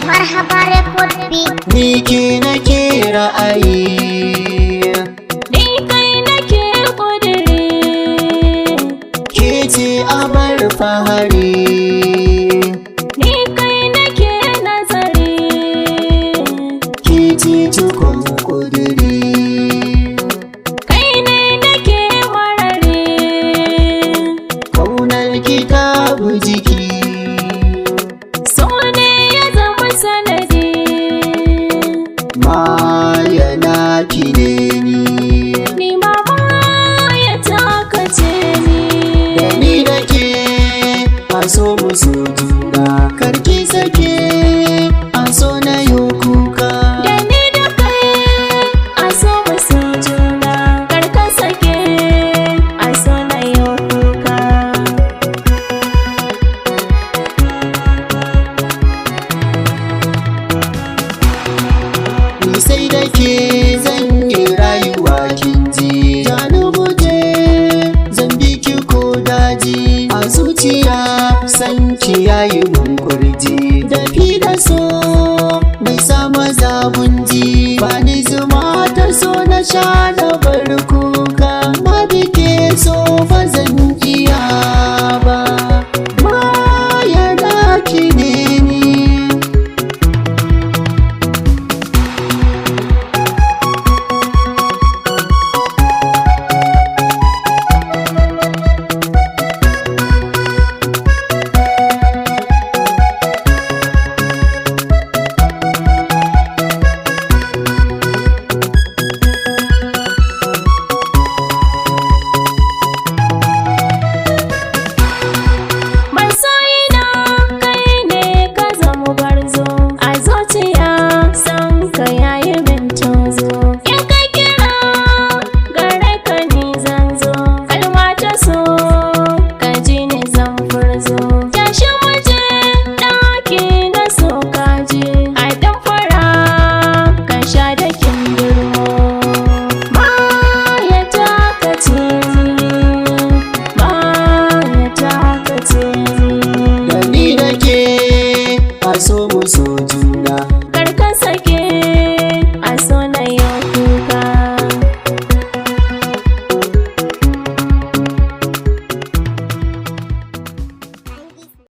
marhaba record beat. Ni ke nake ra'ayi, Ni kai nake ƙudiri, ke ce abar fahari. ni kai nake nazari, Ke ce cikon ƙudiri. kai ne nake marari, Kaunar ki ta bi jiki, so ne ya zama sanadi. Mayana ki ne ni. Ni ma ya takace ni, Da ni da ke a so mu so juna, karki sake a so na yi kuka. da ni da kai a so mu so juna, kar ka sake a so na yau kuka. Ni sai da ke zan yi rayuwa kin ji. Jani guje zan bi ki ko daji, a zuciya san ki yayi mun kurji. Dafi da so bai sa maza gunji, ba ni zuma ta so na sha na bar kuka. Na bi ke so